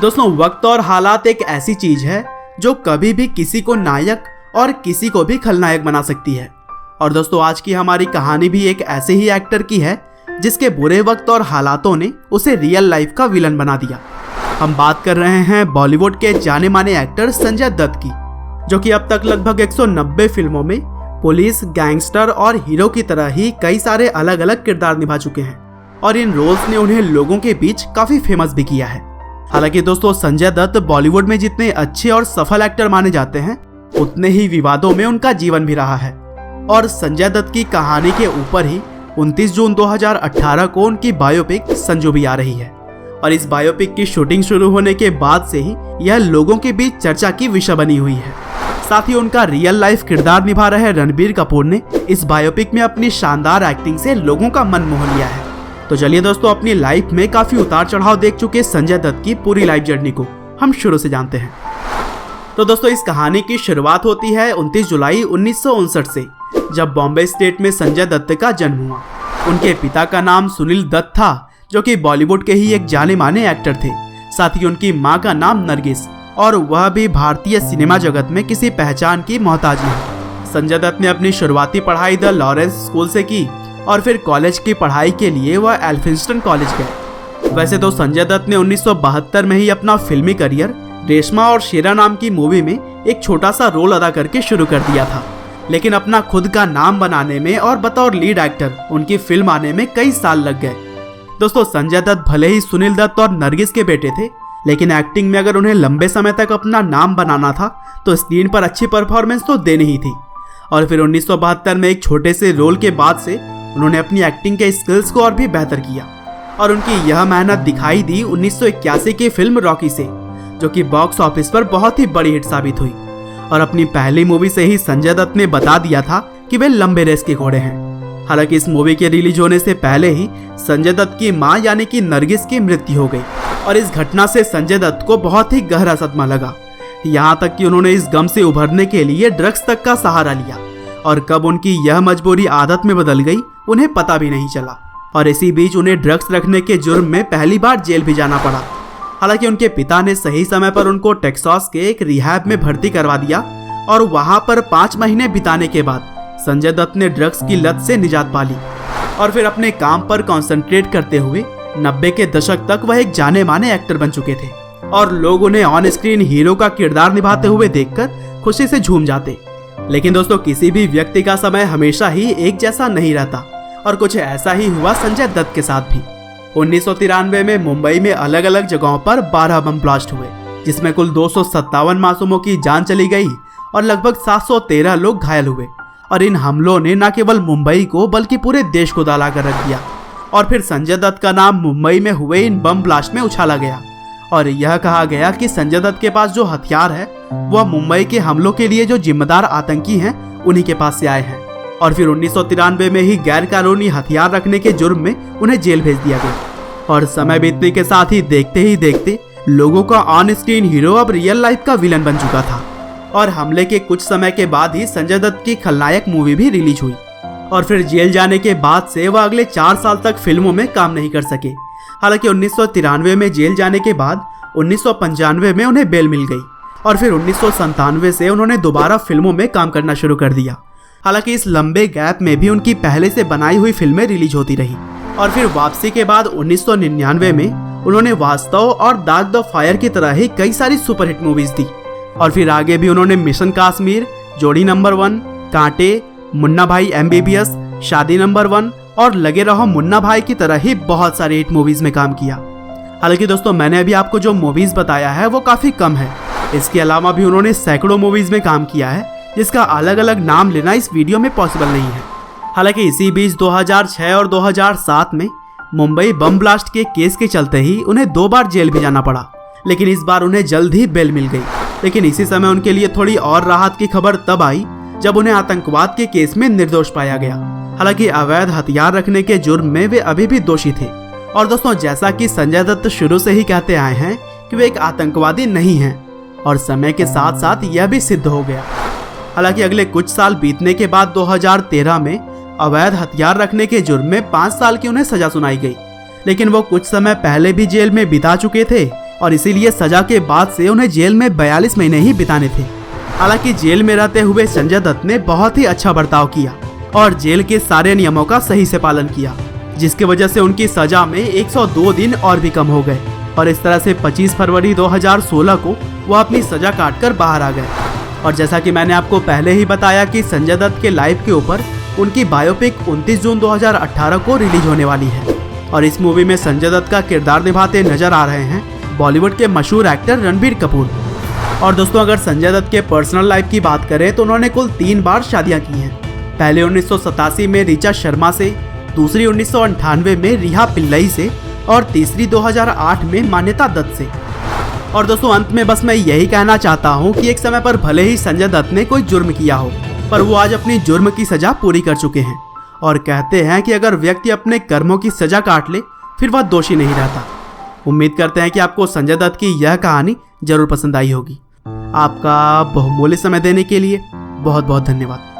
दोस्तों, वक्त और हालात एक ऐसी चीज है जो कभी भी किसी को नायक और किसी को भी खलनायक बना सकती है। और दोस्तों, आज की हमारी कहानी भी एक ऐसे ही एक्टर की है जिसके बुरे वक्त और हालातों ने उसे रियल लाइफ का विलन बना दिया। हम बात कर रहे हैं बॉलीवुड के जाने माने एक्टर संजय दत्त की, जो कि अब तक लगभग 190 फिल्मों में पुलिस, गैंगस्टर और हीरो की तरह ही कई सारे अलग अलग किरदार निभा चुके हैं और इन रोल्स ने उन्हें लोगों के बीच काफी फेमस भी किया है। हालांकि दोस्तों, संजय दत्त बॉलीवुड में जितने अच्छे और सफल एक्टर माने जाते हैं, उतने ही विवादों में उनका जीवन भी रहा है। और संजय दत्त की कहानी के ऊपर ही 29 जून 2018 को उनकी बायोपिक संजू भी आ रही है। और इस बायोपिक की शूटिंग शुरू होने के बाद से ही यह लोगों के बीच चर्चा की विषय बनी हुई है। साथ ही उनका रियल लाइफ किरदार निभा रहे रणबीर कपूर ने इस बायोपिक में अपनी शानदार एक्टिंग से लोगों का मन मोह लिया है। तो चलिए दोस्तों, अपनी लाइफ में काफी उतार चढ़ाव देख चुके संजय दत्त की पूरी लाइफ जर्नी को हम शुरू से जानते हैं। तो दोस्तों, इस कहानी की शुरुआत होती है 29 जुलाई 1959 से, जब बॉम्बे स्टेट में संजय दत्त का जन्म हुआ। उनके पिता का नाम सुनील दत्त था, जो कि बॉलीवुड के ही एक जाने माने एक्टर थे। साथ ही उनकी मां का नाम नरगिस, और वह भी भारतीय सिनेमा जगत में किसी पहचान की मोहताज नहीं। संजय दत्त ने अपनी शुरुआती पढ़ाई द लॉरेंस स्कूल से की और फिर कॉलेज की पढ़ाई के लिए वह एल्फिंस्टन कॉलेज गए। वैसे तो संजय दत्त ने 1972 में ही अपना फिल्मी करियर रेशमा और शेरा नाम की मूवी में एक छोटा सा रोल अदा करके शुरू कर दिया था, लेकिन अपना खुद का नाम बनाने में और बतौर लीड एक्टर उनकी फिल्म आने में कई साल लग गए। दोस्तों, संजय दत्त भले ही सुनील दत्त और नरगिस के बेटे थे, लेकिन एक्टिंग में अगर उन्हें लंबे समय तक अपना नाम बनाना था तो स्क्रीन पर अच्छी परफॉर्मेंस तो देनी ही थी। और फिर 1972 में एक छोटे से रोल के बाद से उन्होंने अपनी एक्टिंग के स्किल्स को और भी बेहतर किया और उनकी यह मेहनत दिखाई दी 1981 की फिल्म रॉकी से, जो कि बॉक्स ऑफिस पर बहुत ही बड़ी हिट साबित हुई। और अपनी पहली मूवी से ही संजय दत्त ने बता दिया था कि वे लंबे रेस के घोड़े हैं। हालांकि इस मूवी के रिलीज होने से पहले ही संजय दत्त की मां यानी कि नरगिस की मृत्यु हो गई और इस घटना से संजय दत्त को बहुत ही गहरा सदमा लगा। यहाँ तक कि उन्होंने इस गम से उभरने के लिए ड्रग्स तक का सहारा लिया और कब उनकी यह मजबूरी आदत में बदल गई उन्हें पता भी नहीं चला। और इसी बीच उन्हें ड्रग्स रखने के जुर्म में पहली बार जेल भी जाना पड़ा। हालांकि उनके पिता ने सही समय पर उनको टेक्सास के एक रिहैब में भर्ती करवा दिया और वहां पर 5 महीने बिताने के बाद संजय दत्त ने ड्रग्स की लत से निजात पा ली और फिर अपने काम पर कंसंट्रेट करते हुए 90 के दशक तक वह एक जाने माने एक्टर बन चुके थे और लोग उन्हें ऑन स्क्रीन हीरो का किरदार निभाते हुए देखकर खुशी से झूम जाते। लेकिन दोस्तों, किसी भी व्यक्ति का समय हमेशा ही एक जैसा नहीं रहता और कुछ ऐसा ही हुआ संजय दत्त के साथ भी। 1993 में मुंबई में अलग अलग जगहों पर 12 बम ब्लास्ट हुए, जिसमें कुल 257 मासूमों की जान चली गई और लगभग 713 लोग घायल हुए। और इन हमलों ने न केवल मुंबई को बल्कि पूरे देश को दहला कर रख दिया और फिर संजय दत्त का नाम मुंबई में हुए इन बम ब्लास्ट में उछाला गया और यह कहा गया कि संजय दत्त के पास जो हथियार है वह मुंबई के हमलों के लिए जो जिम्मेदार आतंकी हैं उन्हीं के पास से आए हैं। और फिर 1993 में ही गैर कानूनी हथियार रखने के जुर्म में उन्हें जेल भेज दिया गया। और समय बीतने के साथ ही देखते लोगों का ऑन स्क्रीन हीरो अब रियल लाइफ का विलन बन चुका था। और हमले के कुछ समय के बाद ही संजय दत्त की खलनायक मूवी भी रिलीज हुई और फिर जेल जाने के बाद से वह अगले 4 साल तक फिल्मों में काम नहीं कर सके। हालांकि 1993 में जेल जाने के बाद 1995 में उन्हें बेल मिल गई और फिर 1997 से उन्होंने दोबारा फिल्मों में काम करना शुरू कर दिया। हालांकि इस लंबे गैप में भी उनकी पहले से बनाई हुई फिल्में रिलीज होती रही और फिर वापसी के बाद 1999 में उन्होंने वास्तव और दाग द फायर की तरह ही कई सारी सुपरहिट मूवीज दी। और फिर आगे भी उन्होंने मिशन काश्मीर, जोड़ी नंबर 1, कांटे, मुन्ना भाई MBBS, शादी नंबर 1 और लगे रहो मुन्ना भाई की तरह ही बहुत सारी हिट मूवीज में काम किया। हालांकि दोस्तों, मैंने अभी आपको जो मूवीज बताया है वो काफी कम है। इसके अलावा भी उन्होंने सैकड़ों मूवीज में काम किया है, जिसका अलग अलग नाम लेना इस वीडियो में पॉसिबल नहीं है। हालांकि इसी बीच 2006 और 2007 में मुंबई बम ब्लास्ट के केस के चलते ही उन्हें 2 बार जेल भी जाना पड़ा, लेकिन इस बार उन्हें जल्द ही बेल मिल गई। लेकिन इसी समय उनके लिए थोड़ी और राहत की खबर तब आई जब उन्हें आतंकवाद के केस में निर्दोष पाया गया। हालांकि अवैध हथियार रखने के जुर्म में वे अभी भी दोषी थे। और दोस्तों, जैसा कि संजय दत्त शुरू से ही कहते आए हैं कि वे एक आतंकवादी नहीं हैं और समय के साथ साथ यह भी सिद्ध हो गया। हालांकि अगले कुछ साल बीतने के बाद 2013 में अवैध हथियार रखने के जुर्म में 5 साल की उन्हें सजा सुनाई गई, लेकिन वो कुछ समय पहले भी जेल में बिता चुके थे और इसीलिए सजा के बाद से उन्हें जेल में 42 महीने ही बिताने थे। हालांकि जेल में रहते हुए संजय दत्त ने बहुत ही अच्छा बर्ताव किया और जेल के सारे नियमों का सही से पालन किया, जिसकी वजह से उनकी सजा में 102 दिन और भी कम हो गए और इस तरह से 25 फरवरी 2016 को वो अपनी सजा काटकर बाहर आ गए। और जैसा कि मैंने आपको पहले ही बताया कि संजय दत्त के लाइफ के ऊपर उनकी बायोपिक 29 जून 2018 को रिलीज होने वाली है और इस मूवी में संजय दत्त का किरदार निभाते नजर आ रहे हैं बॉलीवुड के मशहूर एक्टर रणबीर कपूर। और दोस्तों, अगर संजय दत्त के पर्सनल लाइफ की बात करें तो उन्होंने कुल 3 बार शादियां की हैं। पहले 1987 में ऋचा शर्मा से, दूसरी 1998 में रिहा पिल्लई से और तीसरी 2008 में मान्यता दत्त से। और दोस्तों, अंत में बस मैं यही कहना चाहता हूँ कि एक समय पर भले ही संजय दत्त ने कोई जुर्म किया हो, पर वो आज अपनी जुर्म की सजा पूरी कर चुके हैं और कहते हैं कि अगर व्यक्ति अपने कर्मों की सजा काट ले फिर वह दोषी नहीं रहता। उम्मीद करते हैं कि आपको संजय दत्त की यह कहानी जरूर पसंद आई होगी। आपका बहुमूल्य समय देने के लिए बहुत बहुत धन्यवाद।